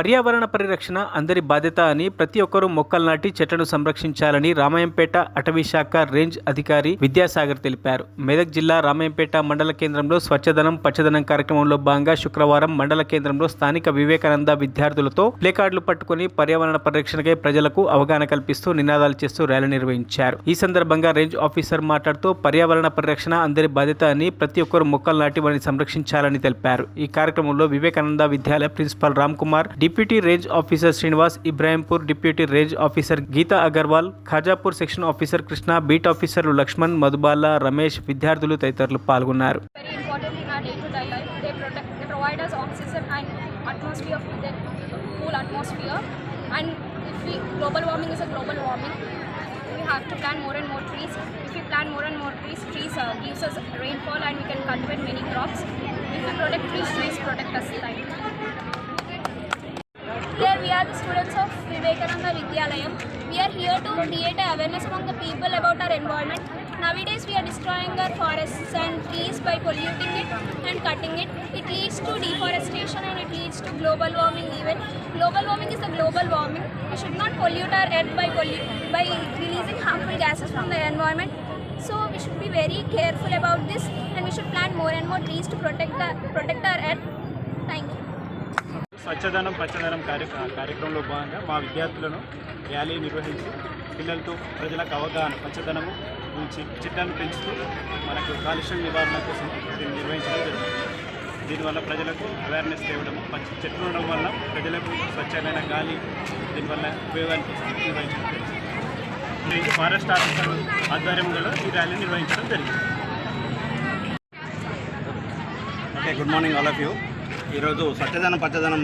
పర్యావరణ పరిరక్షణ అందరి బాధ్యత అని ప్రతి ఒక్కరూ మొక్కలు నాటి చెట్లను సంరక్షించాలని రామాయంపేట అటవీశాఖ రేంజ్ అధికారి విద్యాసాగర్ తెలిపారు. మెదక్ జిల్లా రామాయంపేట మండల కేంద్రంలో స్వచ్ఛదనం పచ్చదనం కార్యక్రమంలో భాగంగా శుక్రవారం మండల కేంద్రంలో స్థానిక వివేకానంద విద్యార్థులతో ప్లేకార్డులు పట్టుకుని పర్యావరణ పరిరక్షణకై ప్రజలకు అవగాహన కల్పిస్తూ నినాదాలు చేస్తూ ర్యాలీ నిర్వహించారు. ఈ సందర్భంగా రేంజ్ ఆఫీసర్ మాట్లాడుతూ పర్యావరణ పరిరక్షణ అందరి బాధ్యత అని ప్రతి ఒక్కరూ మొక్కలు నాటి వారిని సంరక్షించాలని తెలిపారు. ఈ కార్యక్రమంలో Vivekananda Vidyalaya principal Ram Kumar, deputy range officer Srinivas, Ibrahimpur deputy range officer Geeta Agarwal, Khajapur section officer Krishna, beat ఆఫీసర్లు లక్ష్మణ్, మధుబాల, రమేష్, విద్యార్థులు తదితరులు పాల్గొన్నారు. Have to plant more and more trees. If we plant more and more trees, gives us rainfall and we can cultivate many crops. If we protect trees, trees protect us. Here we are the students of Vivekananda Vidyalayam. We are here to create awareness among the people about our environment. Nowadays we are destroying our forests and trees by polluting it and cutting it. It leads to deforestation and it leads to global warming even. Global warming is the global warming. We should not pollute our earth by releasing harmful gases from the environment. So we should be very careful about this and we should plant more and more trees to protect our earth. Thank you. స్వచ్ఛదనం పచ్చదనం కార్యక్రమంలో భాగంగా మా విద్యార్థులను rally నిర్వహించి పిల్లలతో ప్రజలకు అవగాహన పచ్చదనము గురించి చెట్లను పెంచుతూ మనకు కాలుష్యం నివారణ కోసం దీన్ని నిర్వహించడం జరుగుతుంది. దీనివల్ల ప్రజలకు అవేర్నెస్ తేవడం, చెట్లు ఉండడం వల్ల ప్రజలకు స్వచ్ఛమైన గాలి దీనివల్ల ఉపయోగానికి నిర్వహించడం జరిగింది. ఫారెస్ట్ ఆఫీసర్ ఆధ్వర్యంలో ఈ ర్యాలీ నిర్వహించడం జరిగింది. Good morning all of you. ఈరోజు స్వచ్ఛదనం పచ్చదనం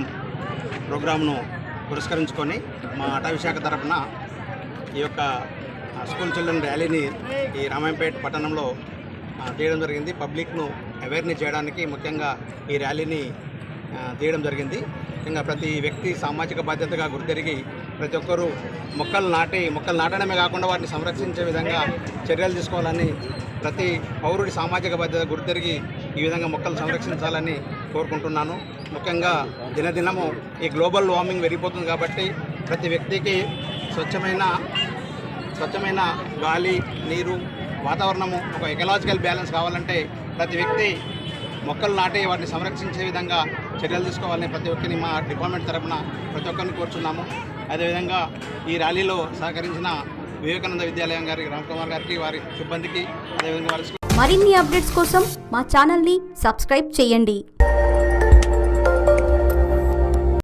ప్రోగ్రామ్ను పురస్కరించుకొని మా అటవీ శాఖ తరఫున ఈ యొక్క స్కూల్ చిల్డ్రన్ ర్యాలీని ఈ రామాయంపేట పట్టణంలో తీయడం జరిగింది. పబ్లిక్ను అవేర్నెస్ చేయడానికి ముఖ్యంగా ఈ ర్యాలీని తీయడం జరిగింది. ముఖ్యంగా ప్రతి వ్యక్తి సామాజిక బాధ్యతగా గుర్తెరిగి ప్రతి ఒక్కరూ మొక్కలు నాటడమే కాకుండా వాటిని సంరక్షించే విధంగా చర్యలు తీసుకోవాలని, ప్రతి పౌరుడి సామాజిక బాధ్యత గుర్తెరిగి ఈ విధంగా మొక్కలు సంరక్షించాలని కోరుకుంటున్నాను. ముఖ్యంగా దినదినము ఈ గ్లోబల్ వార్మింగ్ పెరిగిపోతుంది కాబట్టి ప్రతి వ్యక్తికి స్వచ్ఛమైన గాలి, నీరు, వాతావరణము, ఒక ఎకలాజికల్ బ్యాలెన్స్ కావాలంటే ప్రతి వ్యక్తి మొక్కలు నాటి వాటిని సంరక్షించే విధంగా చర్యలు తీసుకోవాలని ప్రతి ఒక్కరిని మా డిపార్ట్మెంట్ తరఫున ప్రతి ఒక్కరిని కోరుచున్నాము. అదేవిధంగా ఈ ర్యాలీలో సహకరించిన వివేకానంద విద్యాలయం గారికి, రామ్ కుమార్ గారికి, వారి సిబ్బందికి, అదేవిధంగా వారి మరిన్ని అప్డేట్స్ కోసం మా ఛానల్ని సబ్స్క్రైబ్ చేయండి.